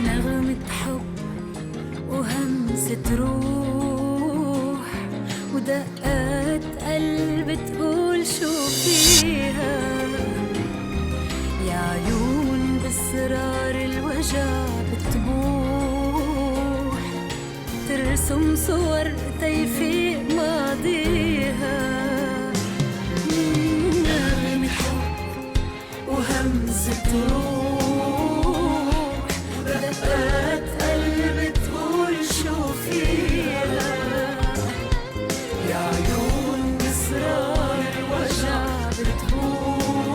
نغمة حب وهمسة روح ودقات قلب تقول شو فيها يا عيون بأسرار الوجع بتبوح ترسم صور تيفيق ماضيها نغمة حب وهمسة روح ودقات قلب تقول شو فيها يا عيون بأسرار الوجع بتبوح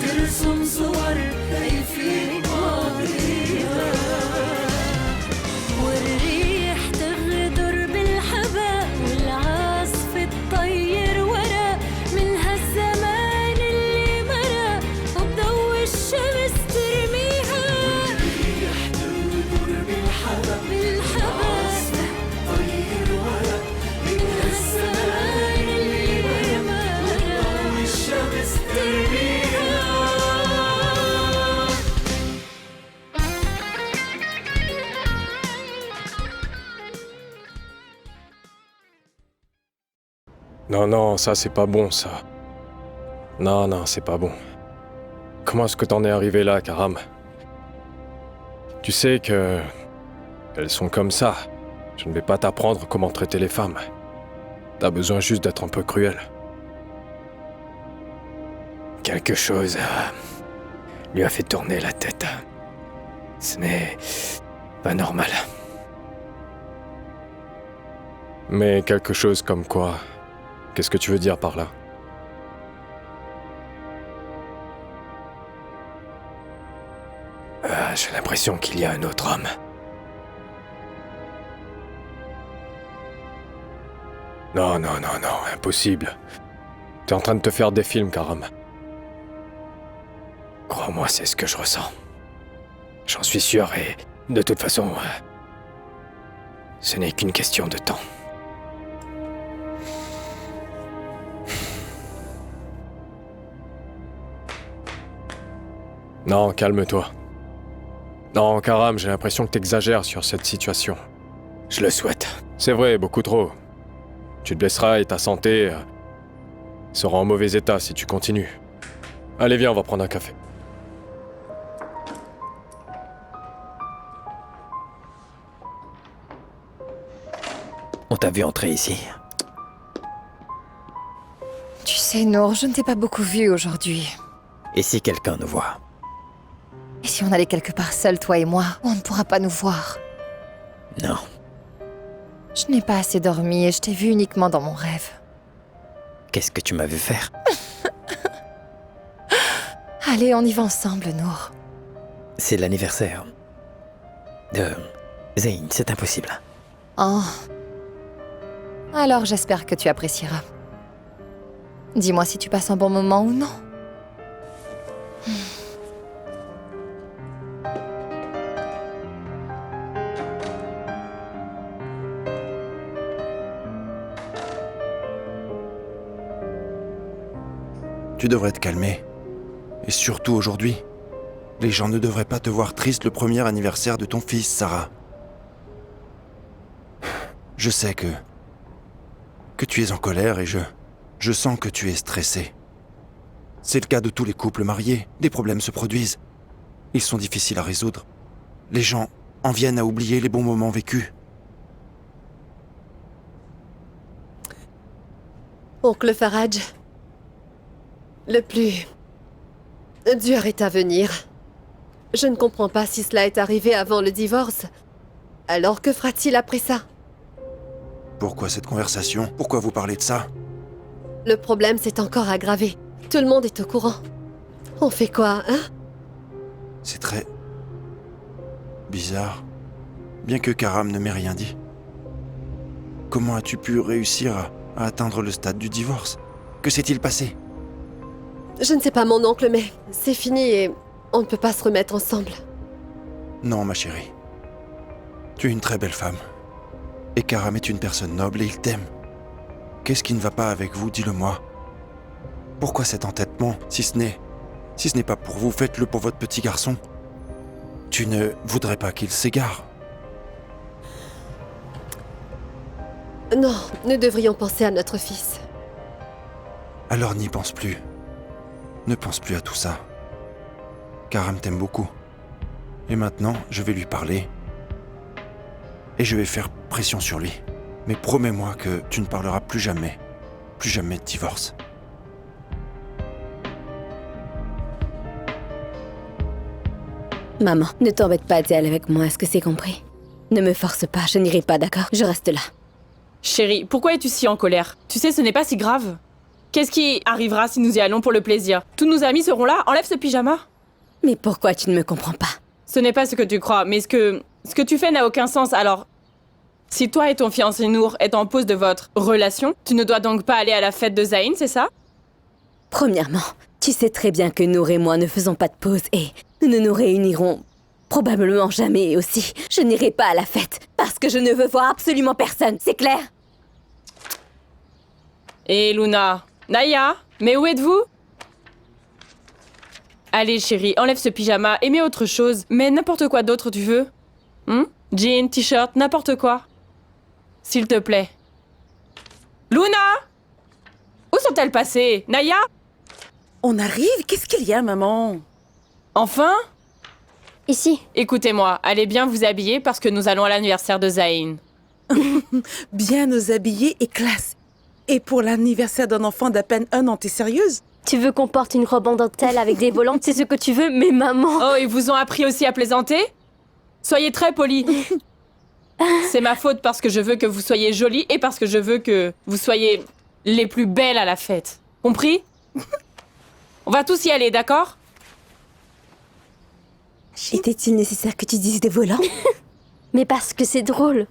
ترسم صور تيفيق ماضيها والريح تغدر بالحباء والعاصف تطير ورا من هالزمان اللي مرا وبضوء الشمس ترميها والريح تغدر بالحباء تطير ورا من هالزمان اللي مرا وبضوء الشمس ترميها. Non, non, ça c'est pas bon, ça. Non, non, c'est pas bon. Comment est-ce que t'en es arrivé là, Karam? Tu sais que... elles sont comme ça. Je ne vais pas t'apprendre comment traiter les femmes. T'as besoin juste d'être un peu cruel. Quelque chose lui a fait tourner la tête. Ce n'est pas normal. Mais quelque chose comme quoi? Qu'est-ce que tu veux dire par là? J'ai l'impression qu'il y a un autre homme. Non, non, non, non, impossible. T'es en train de te faire des films, Karam. Crois-moi, c'est ce que je ressens. J'en suis sûr et, de toute façon, ce n'est qu'une question de temps. Non, calme-toi. Non, Karam, j'ai l'impression que t'exagères sur cette situation. Je le souhaite. C'est vrai, beaucoup trop. Tu te blesseras et ta santé sera en mauvais état si tu continues. Allez, viens, on va prendre un café. On t'a vu entrer ici. Tu sais, Nour, je ne t'ai pas beaucoup vu aujourd'hui. Et si quelqu'un nous voit? Et si on allait quelque part seul, toi et moi, où on ne pourra pas nous voir? Non. Je n'ai pas assez dormi et je t'ai vu uniquement dans mon rêve. Qu'est-ce que tu m'as vu faire? Allez, on y va ensemble, Nour. C'est l'anniversaire de Zayn, c'est impossible. Oh. Alors j'espère que tu apprécieras. Dis-moi si tu passes un bon moment ou non. Tu devrais te calmer. Et surtout aujourd'hui. Les gens ne devraient pas te voir triste le premier anniversaire de ton fils, Sarah. Je sais que tu es en colère et je sens que tu es stressé. C'est le cas de tous les couples mariés. Des problèmes se produisent. Ils sont difficiles à résoudre. Les gens en viennent à oublier les bons moments vécus. Oncle Faraj, le plus dur est à venir. Je ne comprends pas si cela est arrivé avant le divorce. Alors que fera-t-il après ça? Pourquoi cette conversation? Pourquoi vous parlez de ça? Le problème s'est encore aggravé. Tout le monde est au courant. On fait quoi, hein? C'est très... bizarre. Bien que Karam ne m'ait rien dit. Comment as-tu pu réussir à atteindre le stade du divorce? Que s'est-il passé? Je ne sais pas, mon oncle, mais c'est fini et on ne peut pas se remettre ensemble. Non, ma chérie. Tu es une très belle femme. Et Karam est une personne noble et il t'aime. Qu'est-ce qui ne va pas avec vous, dis-le-moi. Pourquoi cet entêtement, si ce n'est pas pour vous, faites-le pour votre petit garçon. Tu ne voudrais pas qu'il s'égare? Non, nous devrions penser à notre fils. Alors n'y pense plus. Ne pense plus à tout ça. Karam t'aime beaucoup. Et maintenant, je vais lui parler. Et je vais faire pression sur lui. Mais promets-moi que tu ne parleras plus jamais de divorce. Maman, ne t'embête pas d'y aller avec moi, est-ce que c'est compris? Ne me force pas, je n'irai pas, d'accord? Je reste là. Chérie, pourquoi es-tu si en colère? Tu sais, ce n'est pas si grave. Qu'est-ce qui arrivera si nous y allons pour le plaisir? Tous nos amis seront là, enlève ce pyjama. Mais pourquoi tu ne me comprends pas? Ce n'est pas ce que tu crois, mais ce que tu fais n'a aucun sens, alors... Si toi et ton fiancé Nour êtes en pause de votre relation, tu ne dois donc pas aller à la fête de Zayn, c'est ça? Premièrement, tu sais très bien que Nour et moi ne faisons pas de pause et nous ne nous réunirons probablement jamais aussi. Je n'irai pas à la fête parce que je ne veux voir absolument personne, c'est clair? Et Luna, Naya, mais où êtes-vous? Allez chérie, enlève ce pyjama et mets autre chose, mais n'importe quoi d'autre tu veux. Jean, t-shirt, n'importe quoi. S'il te plaît. Luna! Où sont-elles passées? Naya? On arrive? Qu'est-ce qu'il y a, maman? Enfin? Ici. Écoutez-moi, allez bien vous habiller parce que nous allons à l'anniversaire de Zayn. Bien nous habiller et classe. Et pour l'anniversaire d'un enfant d'à peine 1 an, t'es sérieuse? Tu veux qu'on porte une robe en dentelle avec des volantes, c'est ce que tu veux, mais maman... Oh, ils vous ont appris aussi à plaisanter? Soyez très polis. C'est ma faute parce que je veux que vous soyez jolies et parce que je veux que vous soyez les plus belles à la fête. Compris? On va tous y aller, d'accord? Était-il nécessaire que tu dises des volants? Mais parce que c'est drôle.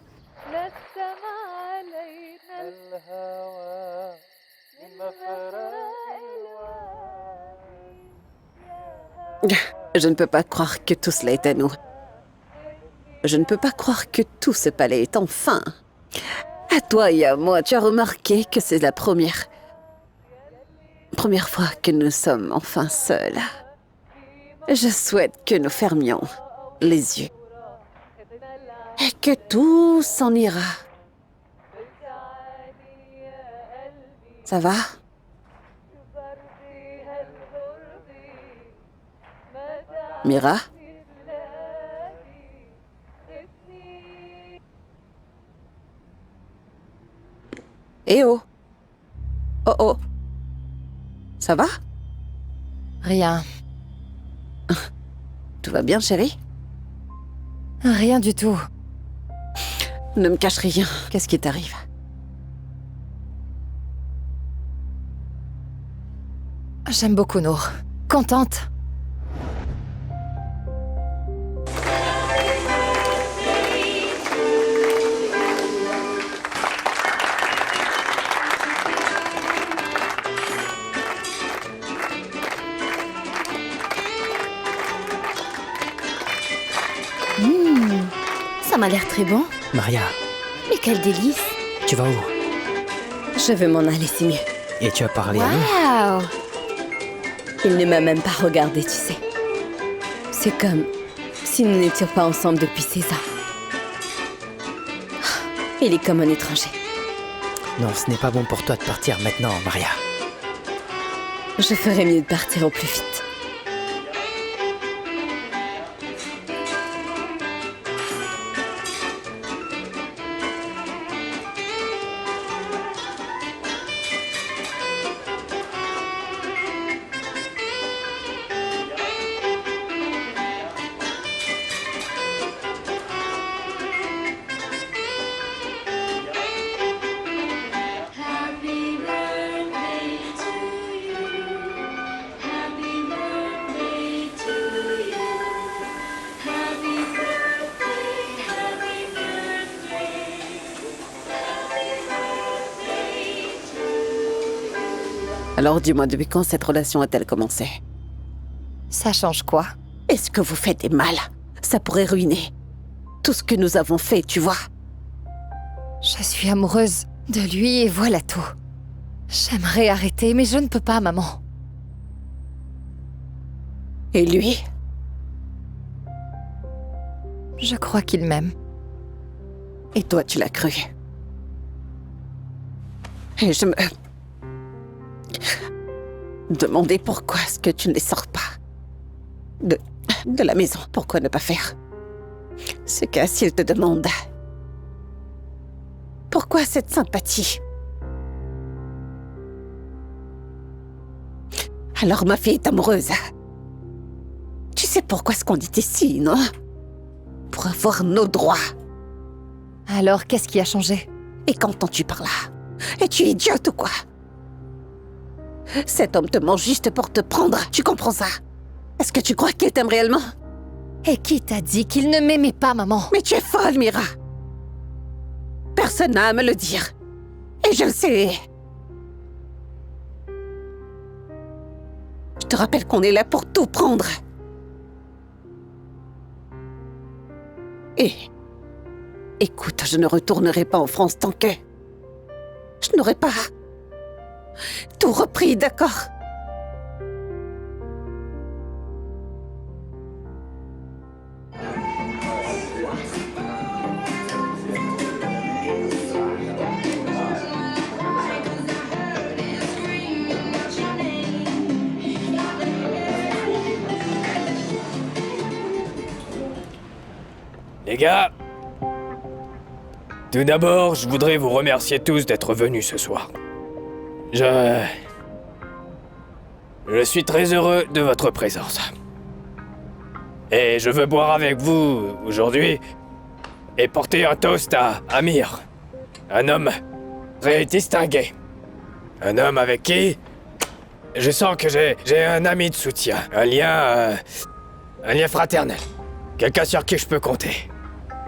Je ne peux pas croire que tout cela est à nous. Je ne peux pas croire que tout ce palais est enfin. À toi et à moi, tu as remarqué que c'est la première fois que nous sommes enfin seuls. Je souhaite que nous fermions les yeux et que tout s'en ira. Ça va? Mira? Eh oh! Oh oh! Ça va? Rien. Tout va bien, chérie? Rien du tout. Ne me cache rien. Qu'est-ce qui t'arrive? J'aime beaucoup Nour. Contente. Ça m'a l'air très bon. Maria, Mais quel délice. tu vas où? Je vais m'en aller, c'est mieux. Et tu as parlé à nous? Waouh. Il ne m'a même pas regardé, tu sais. C'est comme si nous n'étions pas ensemble depuis 16 ans. Il est comme un étranger. Non, ce n'est pas bon pour toi de partir maintenant, Maria. Je ferais mieux de partir au plus vite. Happy birthday to you. Happy birthday to you. Happy birthday, happy birthday. Happy birthday to you. Alors dis-moi, depuis quand cette relation a-t-elle commencé? Ça change quoi? Est-ce que vous faites des mal? Ça pourrait ruiner tout ce que nous avons fait, tu vois. Je suis amoureuse de lui et voilà tout. J'aimerais arrêter, mais je ne peux pas, maman. Et lui? Je crois qu'il m'aime. Et toi, tu l'as cru. Et je me... demandais pourquoi est-ce que tu ne les sors pas de la maison. Pourquoi ne pas faire ce qu'Asil te demande? Pourquoi cette sympathie? Alors ma fille est amoureuse. Tu sais pourquoi est-ce qu'on est ici, non? Pour avoir nos droits. Alors, qu'est-ce qui a changé? Et qu'entends-tu par là? Es-tu idiote ou quoi? Cet homme te ment juste pour te prendre, tu comprends ça? Est-ce que tu crois qu'il t'aime réellement? Et qui t'a dit qu'il ne m'aimait pas, maman? Mais tu es folle, Mira! Personne n'a à me le dire. Et je le sais. Je te rappelle qu'on est là pour tout prendre. Et... écoute, je ne retournerai pas en France tant que... je n'aurai pas... tout repris, d'accord? Les gars, tout d'abord, je voudrais vous remercier tous d'être venus ce soir. Je suis très heureux de votre présence. Et je veux boire avec vous aujourd'hui et porter un toast à Amir, un homme très distingué. Un homme avec qui je sens que j'ai un ami de soutien, un lien fraternel. Quelqu'un sur qui je peux compter.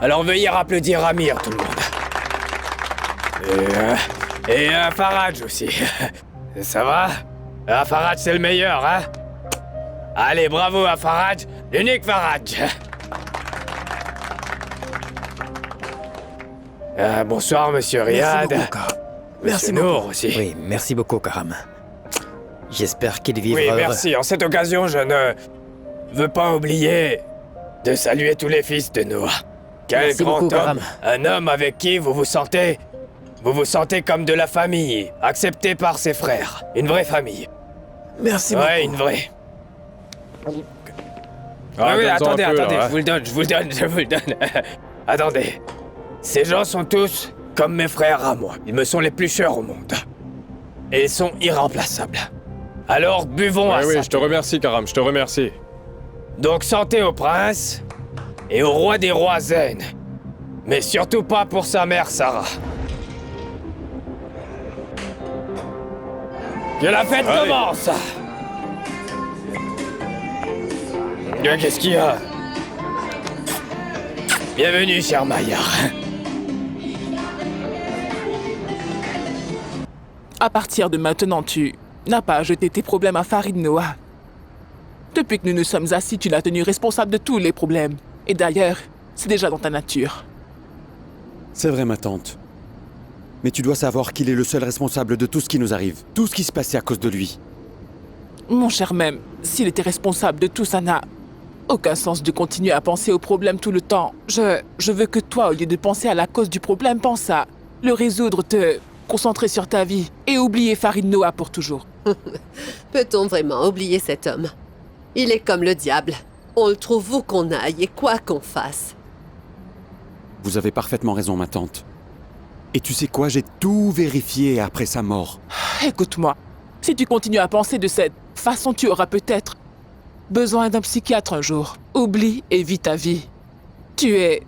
Alors veuillez applaudir Amir, tout le monde. Et Faraj aussi. Ça va? Faraj, c'est le meilleur, hein? Allez, bravo à Faraj, l'unique Faraj. Bonsoir, monsieur Riyad. Merci beaucoup, Karam. Merci Nour aussi. Oui, merci beaucoup, Karam. J'espère qu'il vivra Oui, heureux. merci. En cette occasion, je ne veux pas oublier de saluer tous les fils de Noah. Quel Merci grand beaucoup, homme. Karam. Un homme avec qui vous vous sentez comme de la famille, accepté par ses frères. Une vraie famille. Merci beaucoup. Ouais, une vraie. Ah, oui, donne-en attendez, un peu, attendez, là, je vous le donne. Attendez. Ces gens sont tous comme mes frères à moi. Ils me sont les plus chers au monde. Et ils sont irremplaçables. Alors buvons à Oui, ça. je te remercie, Karam, je te remercie. Donc santé au prince et au roi des rois Zen. Mais surtout pas pour sa mère Sarah. Que la fête Allez. commence! Qu'est-ce qu'il y a? Bienvenue, cher Maillard. À partir de maintenant, tu n'as pas à jeter tes problèmes à Farid Noah. Depuis que nous nous sommes assis, tu l'as tenu responsable de tous les problèmes. Et d'ailleurs, c'est déjà dans ta nature. C'est vrai, ma tante. Mais tu dois savoir qu'il est le seul responsable de tout ce qui nous arrive. Tout ce qui se passait à cause de lui. Mon cher même, s'il était responsable de tout, ça n'a aucun sens de continuer à penser au problème tout le temps. Je veux que toi, au lieu de penser à la cause du problème, pense à le résoudre, te concentrer sur ta vie et oublier Farid Noah pour toujours. Peut-on vraiment oublier cet homme? Il est comme le diable. On le trouve où qu'on aille et quoi qu'on fasse. Vous avez parfaitement raison, ma tante. Et tu sais quoi, j'ai tout vérifié après sa mort. Écoute-moi, si tu continues à penser de cette façon, tu auras peut-être besoin d'un psychiatre un jour. Oublie et vis ta vie. Tu es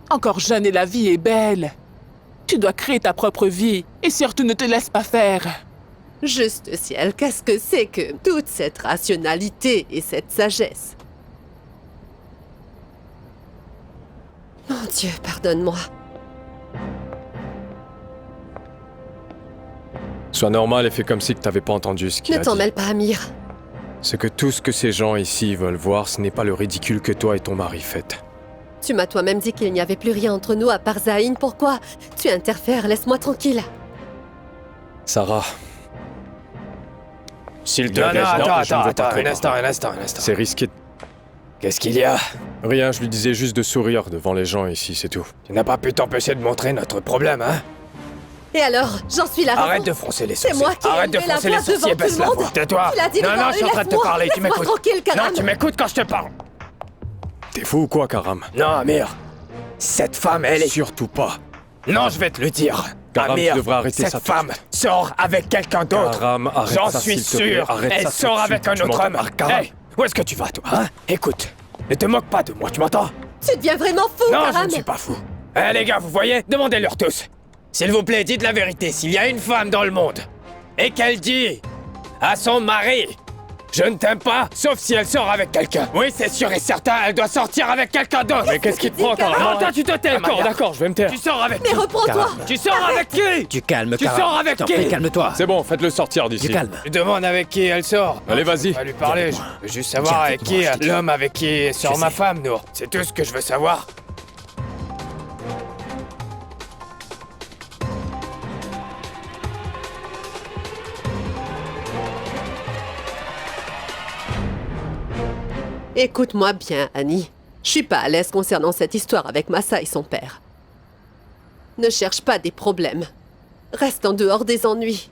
encore jeune et la vie est belle. Tu dois créer ta propre vie et surtout ne te laisse pas faire. Juste ciel, qu'est-ce que c'est que toute cette rationalité et cette sagesse? Mon Dieu, pardonne-moi. Sois normal et fais comme si que t'avais pas entendu ce qu'il Ne a t'en dit. mêle pas, Amir. C'est que tout ce que ces gens ici veulent voir, ce n'est pas le ridicule que toi et ton mari faites. Tu m'as toi-même dit qu'il n'y avait plus rien entre nous à part Zayn. Pourquoi? Tu interfères, laisse-moi tranquille. Sarah, s'il te Non, plaît, non, je ne veux pas attends, trop un instant. C'est risqué. Qu'est-ce qu'il y a? Rien, je lui disais juste de sourire devant les gens ici, c'est tout. Tu n'as pas pu t'empêcher de montrer notre problème, hein? Et alors, j'en suis la raison. Arrête de froncer les sourcils. C'est moi qui ai Arrête de élevé la froncer les voix sourcils devant et baisse tout la le voix. monde. Tais-toi. Tu l'as dit Non, devant non, eux, je suis en train de te laisse-moi. parler, tu Laisse-moi m'écoutes. tranquille, Karam. Non, tu m'écoutes quand je te parle. T'es fou ou quoi, Karam? Non, Amir. Cette femme, elle est... Surtout pas. Non, je vais te le dire. Karam, Amir, tu devrais arrêter cette ça tout de femme sort avec quelqu'un d'autre. Karam, arrête J'en ça, suis s'il te plaît. sûr. Arrête Elle ça sort tout de avec suite, un tu autre m'entends? homme. Karam. Hey, où est-ce que tu vas, toi, hein? Écoute, ne te moque pas de moi, tu m'entends? Tu deviens vraiment fou, Non, Karam. je ne suis pas fou. Eh, les gars, vous voyez? Demandez-leur tous. S'il vous plaît, dites la vérité. S'il y a une femme dans le monde et qu'elle dit à son mari « Je ne t'aime pas », sauf si elle sort avec quelqu'un. Oui, c'est sûr et certain, elle doit sortir avec quelqu'un d'autre. Mais qu'est-ce qui te prend, Karam? Non, toi, tu te tais, D'accord, Maya. d'accord, je vais me taire. Tu sors avec Mais qui? reprends-toi. Tu sors avec qui? Tu calmes, Tu Karam. sors avec Je t'en qui? prie, calme-toi. C'est bon, faites-le sortir d'ici. Tu calmes. Tu demandes avec qui elle sort. Allez, vas-y. On va lui parler. Je veux juste savoir Viens avec avec moi, qui je te dis. l'homme avec qui sort Je ma sais. femme, Nour. C'est tout ce que je veux savoir. Écoute-moi bien, Annie. Je suis pas à l'aise concernant cette histoire avec Massa et son père. Ne cherche pas des problèmes. Reste en dehors des ennuis.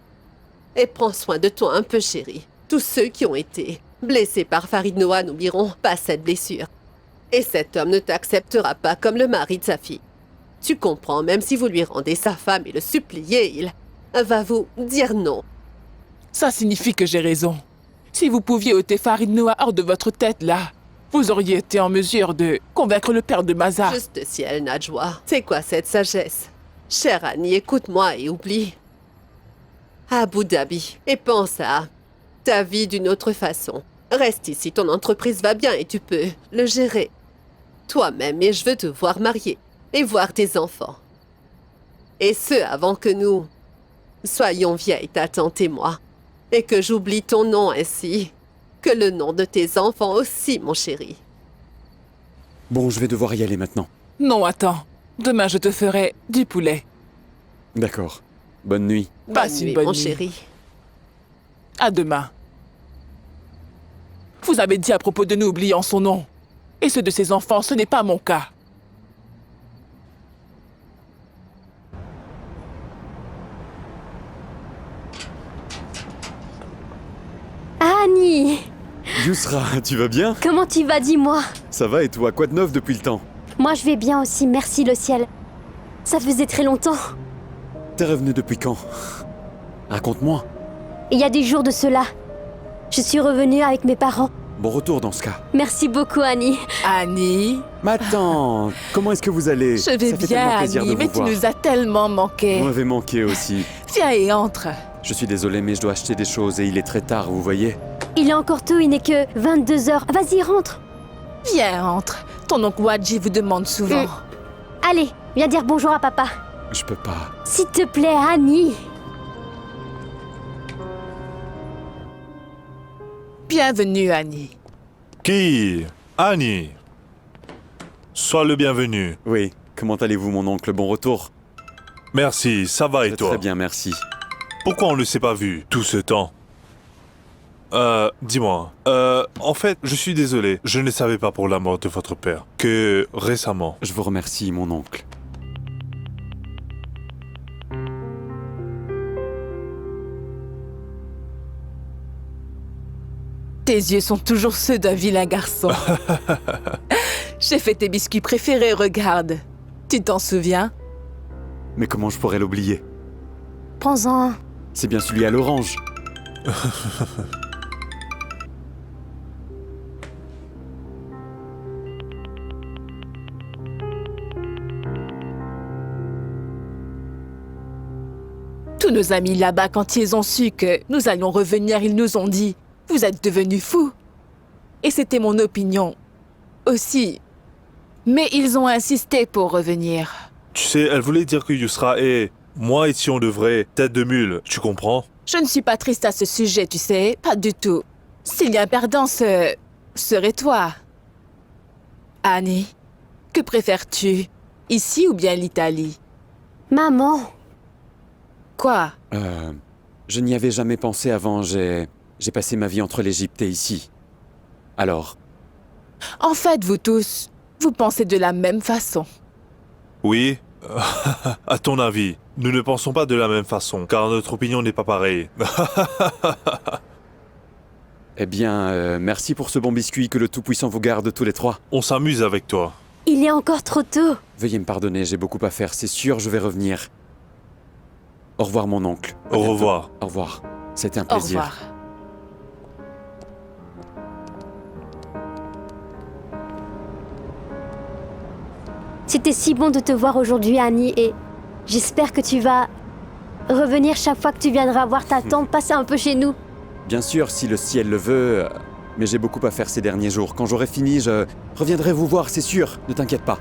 Et prends soin de toi un peu, chérie. Tous ceux qui ont été blessés par Farid Noah n'oublieront pas cette blessure. Et cet homme ne t'acceptera pas comme le mari de sa fille. Tu comprends, même si vous lui rendez sa femme et le suppliez, il va vous dire non. Ça signifie que j'ai raison. Si vous pouviez ôter Farid Noah hors de votre tête, là, vous auriez été en mesure de convaincre le père de Maza. Juste ciel, Najwa. C'est quoi cette sagesse? Chère Annie, écoute-moi et oublie. Abu Dhabi. Et pense à ta vie d'une autre façon. Reste ici, ton entreprise va bien et tu peux le gérer toi-même. Et je veux te voir mariée et voir tes enfants. Et ce, avant que nous soyons vieilles, ta tante et moi. Et que j'oublie ton nom ainsi que le nom de tes enfants aussi, mon chéri. Bon, je vais devoir y aller maintenant. Non, attends. Demain, je te ferai du poulet. D'accord. Bonne nuit. Passe Bonne une nuit, bonne mon nuit. chéri. À demain. Vous avez dit à propos de nous oubliant son nom. Et ceux de ses enfants, ce n'est pas mon cas. Annie, Yousra, tu vas bien? comment tu vas, dis-moi? Ça va et toi? Quoi de neuf depuis le temps? Moi, je vais bien aussi, merci le ciel. Ça faisait très longtemps. T'es revenu depuis quand? Raconte-moi. Il y a des jours de cela. Je suis revenue avec mes parents. Bon retour dans ce cas. Merci beaucoup, Annie. Annie, Ma tante, comment est-ce que vous allez? je vais Ça fait bien, tellement plaisir Annie, de mais vous tu voir. nous as tellement manqué. Vous m'avez manqué aussi. Viens et entre. Je suis désolé, mais je dois acheter des choses et il est très tard, vous voyez. Il est encore tôt, il n'est que 22h. Vas-y, rentre. Viens, entre. Ton oncle Wadji vous demande souvent. Allez, viens dire bonjour à papa. Je peux pas. S'il te plaît, Annie. Bienvenue, Annie. Qui? Annie. Sois le bienvenu. Oui, comment allez-vous, mon oncle? Bon retour. Merci, ça va et Très, toi? Très bien, merci. Pourquoi on ne s'est pas vu tout ce temps? Dis-moi. En fait, je suis désolé. Je ne savais pas pour la mort de votre père. Que récemment. Je vous remercie, mon oncle. Tes yeux sont toujours ceux d'un vilain garçon. J'ai fait tes biscuits préférés, regarde. Tu t'en souviens? Mais comment je pourrais l'oublier? Prends-en un. C'est bien celui à l'orange. Tous nos amis là-bas, quand ils ont su que nous allions revenir, ils nous ont dit « Vous êtes devenus fous !» Et c'était mon opinion aussi. Mais ils ont insisté pour revenir. Tu sais, elle voulait dire que Yusra est... Moi ici on devrait... Tête de mule, tu comprends? Je ne suis pas triste à ce sujet, tu sais, pas du tout. S'il y a un perdant, ce serait toi. Annie, que préfères-tu? Ici ou bien l'Italie? Maman. Quoi? Je n'y avais jamais pensé avant, j'ai passé ma vie entre l'Égypte et ici. Alors, En fait, vous tous, vous pensez de la même façon. Oui. À ton avis, nous ne pensons pas de la même façon, car notre opinion n'est pas pareille. Eh bien, merci pour ce bon biscuit, que le Tout-Puissant vous garde tous les trois. On s'amuse avec toi. Il est encore trop tôt. Veuillez me pardonner, j'ai beaucoup à faire, c'est sûr, je vais revenir. Au revoir, mon oncle. À Au bientôt. revoir. Au revoir. C'était un Au plaisir. revoir. C'était si bon de te voir aujourd'hui, Annie, et j'espère que tu vas revenir chaque fois que tu viendras voir ta tante, passer un peu chez nous. Bien sûr, si le ciel le veut, mais j'ai beaucoup à faire ces derniers jours. Quand j'aurai fini, je reviendrai vous voir, c'est sûr. Ne t'inquiète pas.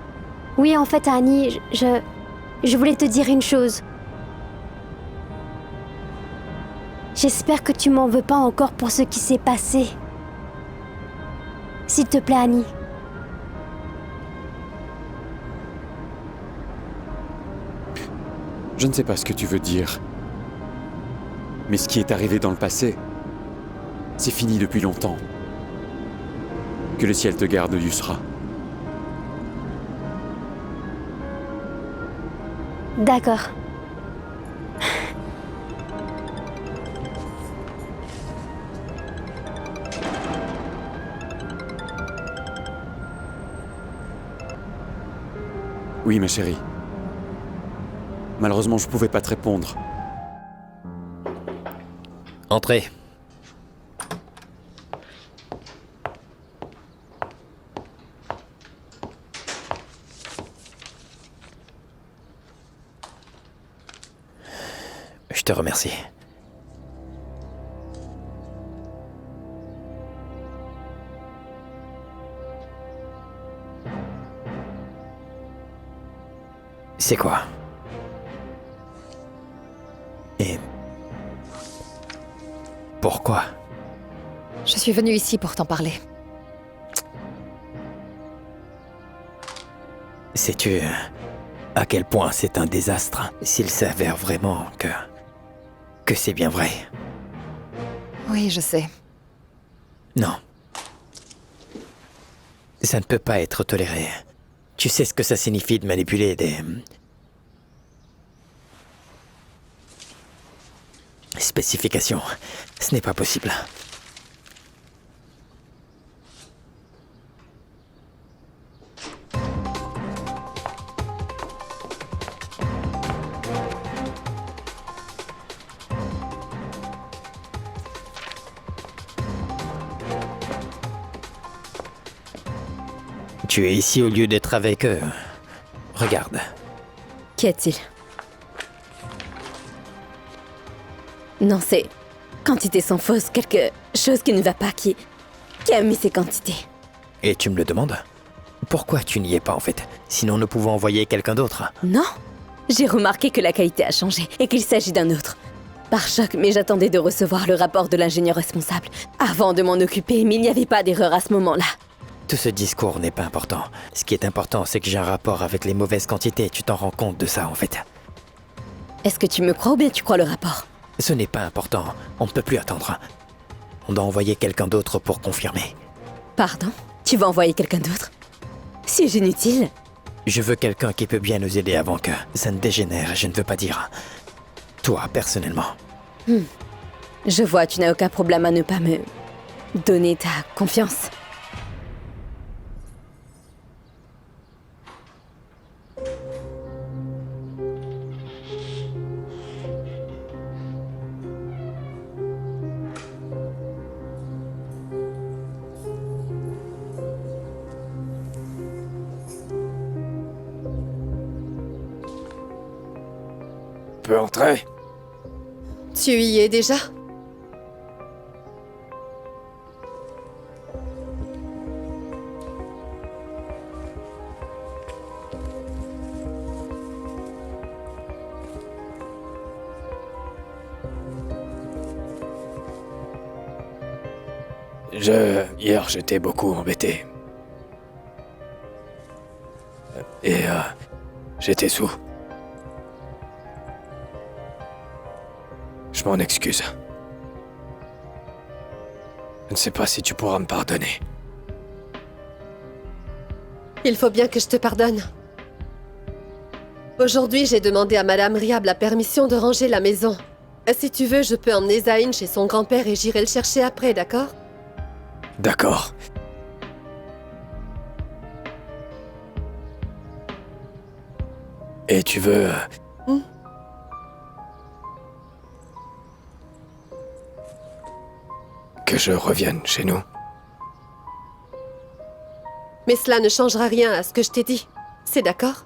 Oui, en fait, Annie, je voulais te dire une chose. J'espère que tu m'en veux pas encore pour ce qui s'est passé. S'il te plaît, Annie. Je ne sais pas ce que tu veux dire. Mais ce qui est arrivé dans le passé, c'est fini depuis longtemps. Que le ciel te garde, Yusra. D'accord. Oui, ma chérie. Malheureusement, je pouvais pas te répondre. Entrez. Je te remercie. C'est quoi? Et pourquoi? Je suis venue ici pour t'en parler. Sais-tu à quel point c'est un désastre s'il s'avère vraiment que c'est bien vrai? Oui, je sais. Non. Ça ne peut pas être toléré. Tu sais ce que ça signifie de manipuler des spécifications. Ce n'est pas possible. Tu es ici au lieu d'être avec eux. Regarde. Qu'y a-t-il? Non, c'est... Quantité sans fausse, quelque chose qui ne va pas, qui a mis ces quantités. Et tu me le demandes? Pourquoi tu n'y es pas en fait? Sinon nous pouvons envoyer quelqu'un d'autre. Non. J'ai remarqué que la qualité a changé et qu'il s'agit d'un autre. Par choc, mais j'attendais de recevoir le rapport de l'ingénieur responsable avant de m'en occuper, mais il n'y avait pas d'erreur à ce moment-là. Tout ce discours n'est pas important. Ce qui est important, c'est que j'ai un rapport avec les mauvaises quantités. Tu t'en rends compte de ça, en fait. Est-ce que tu me crois ou bien tu crois le rapport? Ce n'est pas important. On ne peut plus attendre. On doit envoyer quelqu'un d'autre pour confirmer. Pardon? Tu vas envoyer quelqu'un d'autre? Suis-je inutile? Je veux quelqu'un qui peut bien nous aider avant que ça ne dégénère. Je ne veux pas dire toi, personnellement. Je vois, tu n'as aucun problème à ne pas me donner ta confiance. Peux entrer? Tu y es déjà? Hier, j'étais beaucoup embêté. Et j'étais sous. Je m'en excuse. Je ne sais pas si tu pourras me pardonner. Il faut bien que je te pardonne. Aujourd'hui, j'ai demandé à Madame Riab la permission de ranger la maison. Si tu veux, je peux emmener Zayn chez son grand-père et j'irai le chercher après, d'accord? D'accord. Et tu veux... que je revienne chez nous? Mais cela ne changera rien à ce que je t'ai dit. C'est d'accord?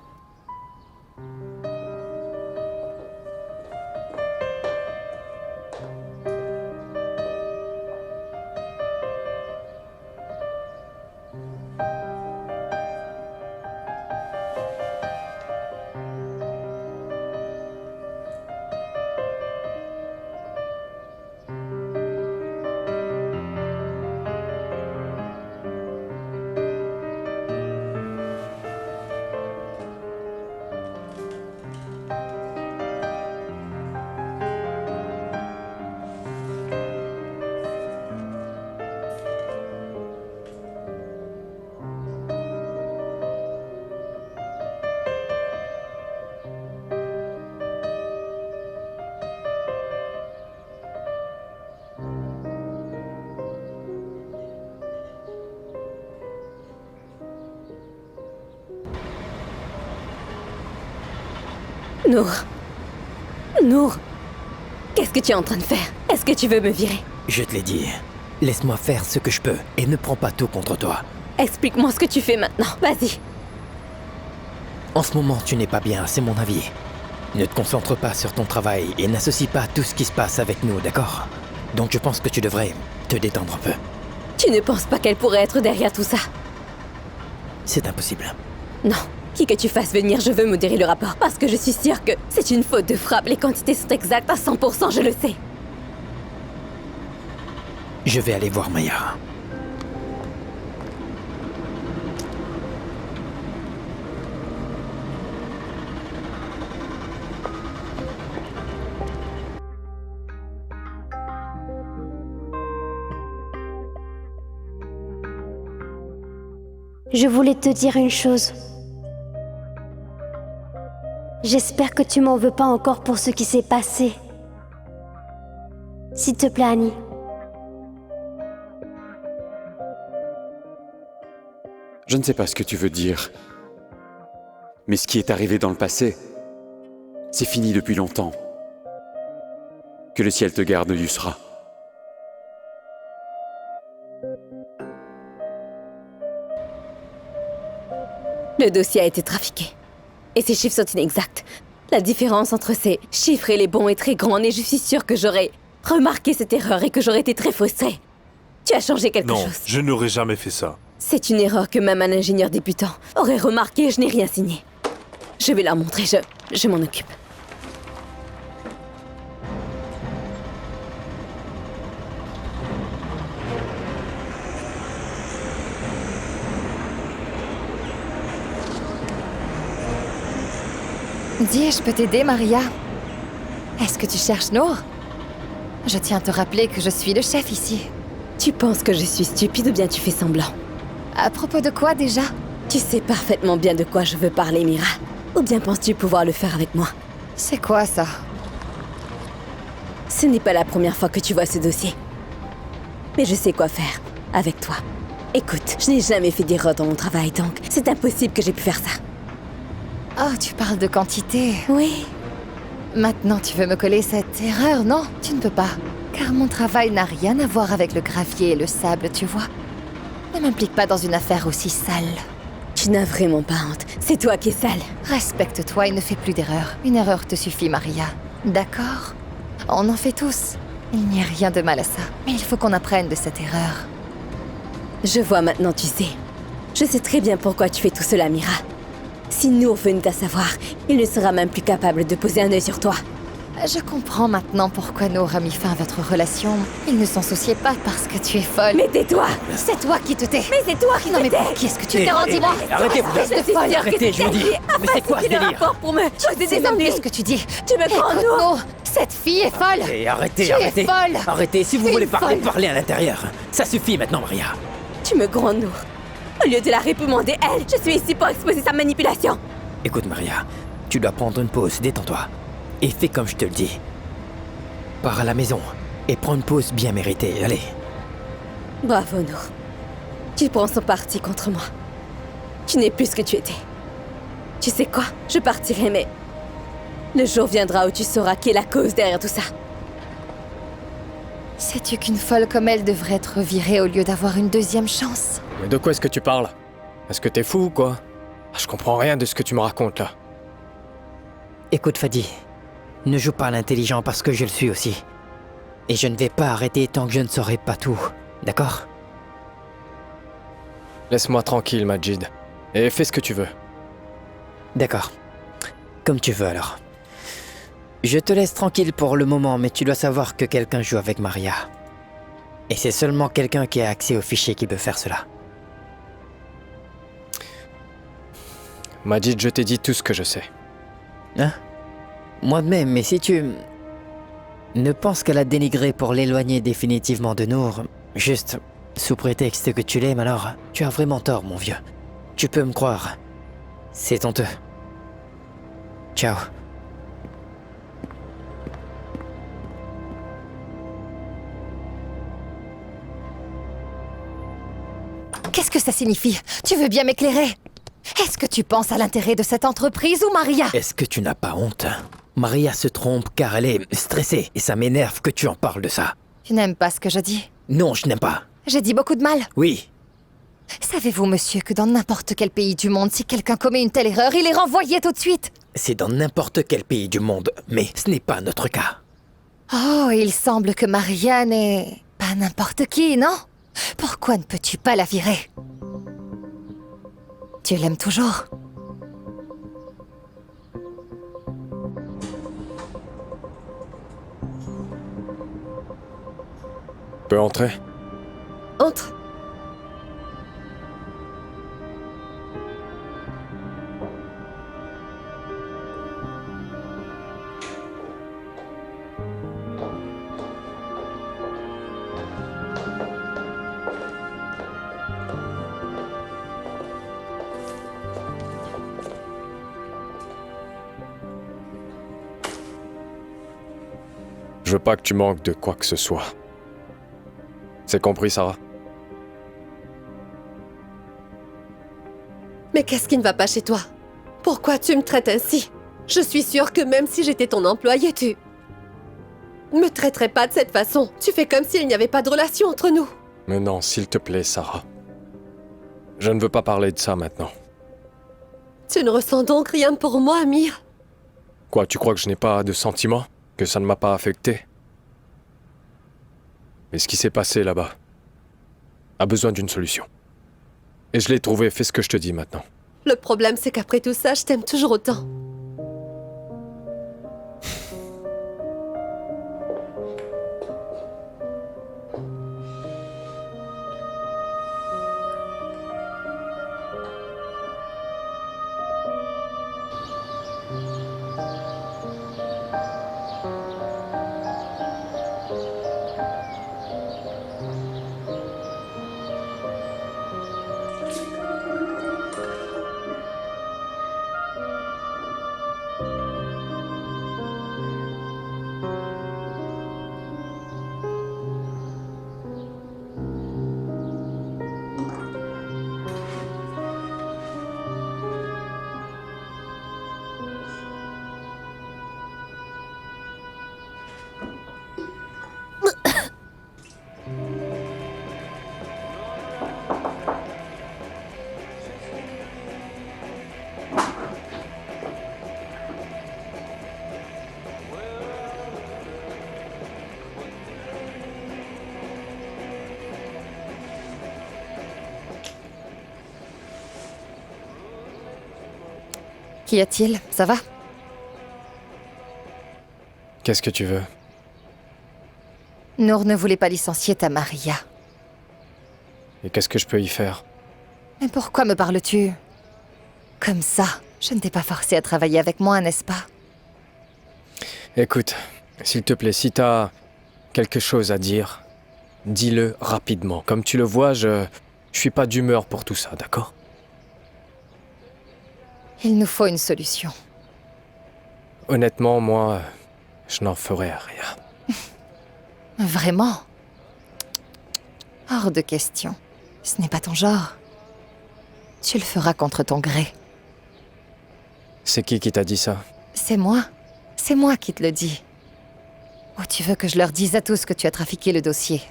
Nour. Nour. Qu'est-ce que tu es en train de faire? Est-ce que tu veux me virer? Je te l'ai dit. Laisse-moi faire ce que je peux et ne prends pas tout contre toi. Explique-moi ce que tu fais maintenant. Vas-y. En ce moment, tu n'es pas bien, c'est mon avis. Ne te concentre pas sur ton travail et n'associe pas tout ce qui se passe avec nous, d'accord? Donc je pense que tu devrais te détendre un peu. Tu ne penses pas qu'elle pourrait être derrière tout ça? C'est impossible. Non. Qui que tu fasses venir, je veux modérer le rapport. Parce que je suis sûre que c'est une faute de frappe. Les quantités sont exactes à 100%, je le sais. Je vais aller voir Maya. Je voulais te dire une chose. J'espère que tu m'en veux pas encore pour ce qui s'est passé. S'il te plaît, Annie. Je ne sais pas ce que tu veux dire. Mais ce qui est arrivé dans le passé, c'est fini depuis longtemps. Que le ciel te garde, Yusra. Le dossier a été trafiqué. Et ces chiffres sont inexacts. La différence entre ces chiffres et les bons est très grande et je suis sûre que j'aurais remarqué cette erreur et que j'aurais été très frustrée. Tu as changé quelque chose. Non, je n'aurais jamais fait ça. C'est une erreur que même un ingénieur débutant aurait remarqué, je n'ai rien signé. Je vais leur montrer, je m'en occupe. Dis, je peux t'aider, Maria? Est-ce que tu cherches Nour? Je tiens à te rappeler que je suis le chef ici. Tu penses que je suis stupide ou bien tu fais semblant? À propos de quoi déjà? Tu sais parfaitement bien de quoi je veux parler, Mira. Ou bien penses-tu pouvoir le faire avec moi? C'est quoi ça? Ce n'est pas la première fois que tu vois ce dossier. Mais je sais quoi faire avec toi. Écoute, je n'ai jamais fait d'erreur dans mon travail, donc c'est impossible que j'ai pu faire ça. Oh, tu parles de quantité. Oui. Maintenant, tu veux me coller cette erreur, non? Tu ne peux pas. Car mon travail n'a rien à voir avec le gravier et le sable, tu vois. Ne m'implique pas dans une affaire aussi sale. Tu n'as vraiment pas honte. C'est toi qui es sale. Respecte-toi et ne fais plus d'erreur. Une erreur te suffit, Maria. D'accord? On en fait tous. Il n'y a rien de mal à ça. Mais il faut qu'on apprenne de cette erreur. Je vois maintenant, tu sais. Je sais très bien pourquoi tu fais tout cela, Mira. Si Nour venait à savoir, il ne sera même plus capable de poser un œil sur toi. Je comprends maintenant pourquoi Nour a mis fin à votre relation. Il ne s'en souciait pas parce que tu es folle. Mais tais-toi! C'est toi qui te tais! Mais c'est toi qui Non te mais tais! pour qui est-ce que tu t'es rendu? Arrêtez, vous deux! Arrêtez, je vous dis! Mais c'est quoi ce délire? Pour me poser des ennuis! Ce que tu dis! Tu me prends, Nour! Cette fille est folle! Et arrêtez, tu arrêtez! es folle! Arrêtez, si vous voulez parler, folle. parlez à l'intérieur. Ça suffit maintenant, Maria. Tu me grondes, Nour. Au lieu de la réprimander, elle, je suis ici pour exposer sa manipulation. Écoute, Maria, tu dois prendre une pause, détends-toi. Et fais comme je te le dis. Pars à la maison et prends une pause bien méritée, allez. Bravo, Nour. Tu prends son parti contre moi. Tu n'es plus ce que tu étais. Tu sais quoi? Je partirai, mais... le jour viendra où tu sauras qui est la cause derrière tout ça. Sais-tu qu'une folle comme elle devrait être virée au lieu d'avoir une deuxième chance? Mais de quoi est-ce que tu parles? Est-ce que t'es fou ou quoi? Je comprends rien de ce que tu me racontes là. Écoute, Fadi, ne joue pas à l'intelligent parce que je le suis aussi. Et je ne vais pas arrêter tant que je ne saurai pas tout, d'accord? Laisse-moi tranquille, Majid. Et fais ce que tu veux. D'accord. Comme tu veux alors. Je te laisse tranquille pour le moment, mais tu dois savoir que quelqu'un joue avec Maria. Et c'est seulement quelqu'un qui a accès au fichier qui peut faire cela. Majid, je t'ai dit tout ce que je sais. Hein? Moi de même, mais si tu... ne penses qu'à la dénigrer pour l'éloigner définitivement de Nour, juste sous prétexte que tu l'aimes, alors tu as vraiment tort, mon vieux. Tu peux me croire. C'est honteux. Ciao. Qu'est-ce que ça signifie? Tu veux bien m'éclairer? Est-ce que tu penses à l'intérêt de cette entreprise ou Maria? Est-ce que tu n'as pas honte? Maria se trompe car elle est stressée et ça m'énerve que tu en parles de ça. Tu n'aimes pas ce que je dis? Non, je n'aime pas. J'ai dit beaucoup de mal? Oui. Savez-vous, monsieur, que dans n'importe quel pays du monde, si quelqu'un commet une telle erreur, il est renvoyé tout de suite? C'est dans n'importe quel pays du monde, mais ce n'est pas notre cas. Oh, il semble que Maria n'est pas n'importe qui, non? Pourquoi ne peux-tu pas la virer? Tu l'aimes toujours? Tu peux entrer? Entre. Je veux pas que tu manques de quoi que ce soit. C'est compris, Sarah? Mais qu'est-ce qui ne va pas chez toi? Pourquoi tu me traites ainsi? Je suis sûre que même si j'étais ton employé, tu... me traiterais pas de cette façon. Tu fais comme s'il n'y avait pas de relation entre nous. Mais non, s'il te plaît, Sarah. Je ne veux pas parler de ça maintenant. Tu ne ressens donc rien pour moi, Amir? Quoi, tu crois que je n'ai pas de sentiments? Que ça ne m'a pas affecté? Mais ce qui s'est passé là-bas a besoin d'une solution. Et je l'ai trouvé, fais ce que je te dis maintenant. Le problème, c'est qu'après tout ça, je t'aime toujours autant. Qu'y a-t-il? Ça va? Qu'est-ce que tu veux? Nour ne voulait pas licencier ta Maria. Et qu'est-ce que je peux y faire? Mais pourquoi me parles-tu comme ça? Je ne t'ai pas forcé à travailler avec moi, n'est-ce pas? Écoute, s'il te plaît, si t'as quelque chose à dire, dis-le rapidement. Comme tu le vois, je Je suis pas d'humeur pour tout ça, d'accord? Il nous faut une solution. Honnêtement, moi, je n'en ferai rien. Vraiment? Hors de question. Ce n'est pas ton genre. Tu le feras contre ton gré. C'est qui t'a dit ça? C'est moi. C'est moi qui te le dis. Ou tu veux que je leur dise à tous que tu as trafiqué le dossier?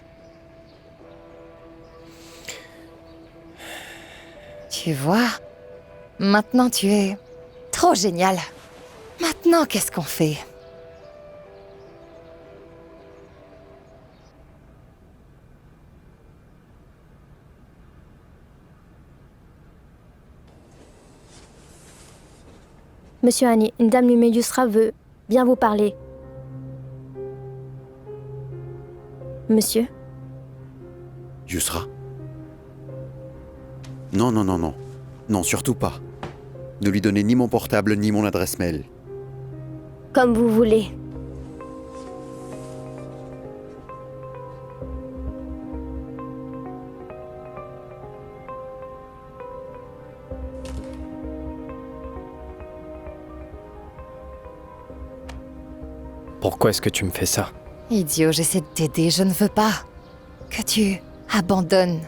Tu vois? Maintenant tu es... trop génial. Maintenant, qu'est-ce qu'on fait? Monsieur Hani, une dame nommée Yusra veut bien vous parler. Monsieur? Yusra? Non, non, non, non. Non, surtout pas. Ne lui donnez ni mon portable ni mon adresse mail. Comme vous voulez. Pourquoi est-ce que tu me fais ça? Idiot, j'essaie de t'aider, je ne veux pas. Que tu abandonnes.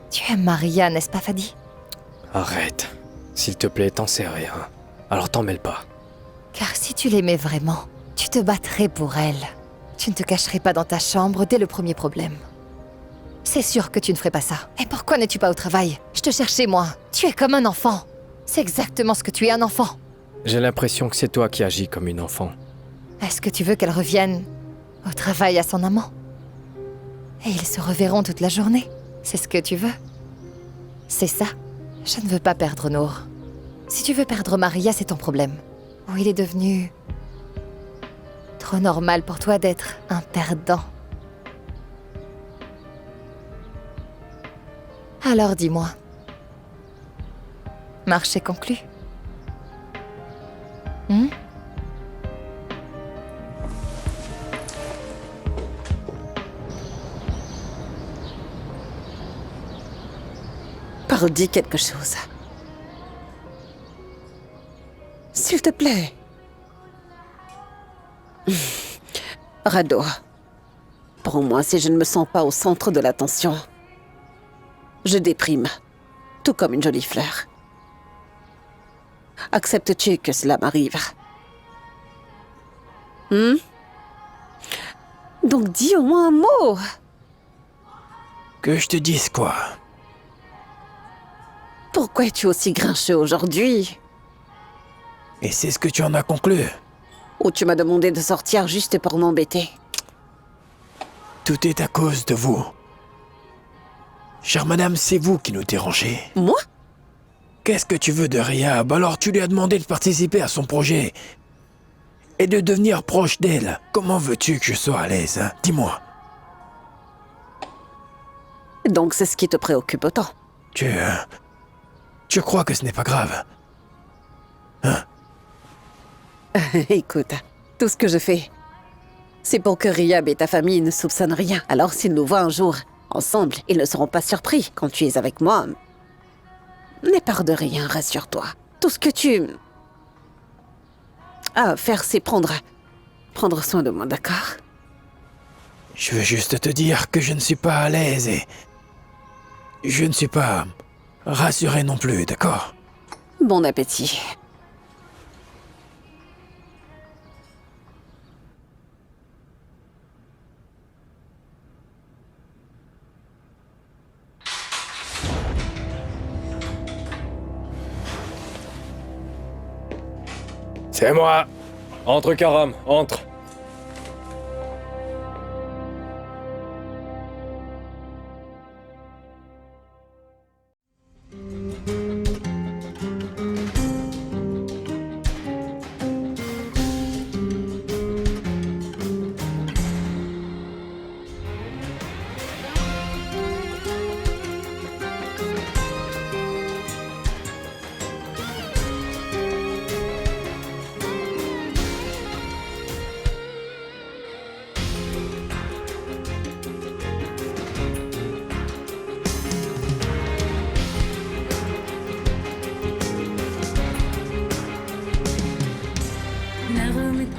Tu aimes Maria, n'est-ce pas, Fadi? Arrête. S'il te plaît, t'en sais rien. Alors t'en mêle pas. Car si tu l'aimais vraiment, tu te battrais pour elle. Tu ne te cacherais pas dans ta chambre dès le premier problème. C'est sûr que tu ne ferais pas ça. Et pourquoi n'es-tu pas au travail? Je te cherchais, moi. Tu es comme un enfant. C'est exactement ce que tu es, un enfant. J'ai l'impression que c'est toi qui agis comme une enfant. Est-ce que tu veux qu'elle revienne au travail à son amant? Et ils se reverront toute la journée. C'est ce que tu veux? C'est ça. Je ne veux pas perdre Nour. Si tu veux perdre Maria, c'est ton problème. Ou il est devenu... trop normal pour toi d'être un perdant. Alors dis-moi. Marché conclu. Dis quelque chose. S'il te plaît. Rado, pour moi, si je ne me sens pas au centre de l'attention, je déprime, tout comme une jolie fleur. Acceptes-tu que cela m'arrive? Donc dis au moins un mot. Que je te dise quoi? Pourquoi es-tu aussi grincheux aujourd'hui? Et c'est ce que tu en as conclu? Ou tu m'as demandé de sortir juste pour m'embêter? Tout est à cause de vous. Chère madame, c'est vous qui nous dérangez. Moi? Qu'est-ce que tu veux de Riyab? Alors tu lui as demandé de participer à son projet et de devenir proche d'elle. Comment veux-tu que je sois à l'aise, hein? Dis-moi. Donc c'est ce qui te préoccupe autant? Tu crois que ce n'est pas grave? Hein? Écoute, tout ce que je fais, c'est pour que Riyab et ta famille ne soupçonnent rien. Alors s'ils nous voient un jour ensemble, ils ne seront pas surpris quand tu es avec moi. N'aie peur de rien, rassure-toi. Tout ce que tu as à faire, c'est prendre soin de moi, d'accord? Je veux juste te dire que je ne suis pas à l'aise et je ne suis pas rassuré non plus, d'accord? Bon appétit. C'est moi. Entre, Karam, entre.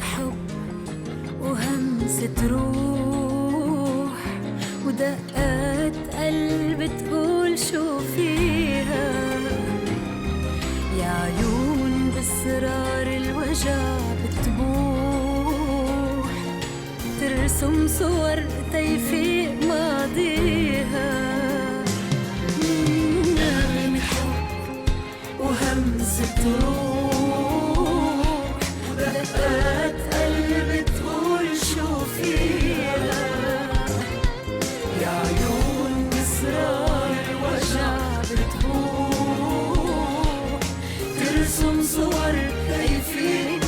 حب وهمسة روح ودقات قلب تقول شو فيها يا عيون بأسرار الوجع بتبوح ترسم صور تيفيق ماضيها نغمة حب وهمسة روح ودقات قلب تقول شو فيها يا عيون بأسرار الوجع بتبوح ترسم صور كيفية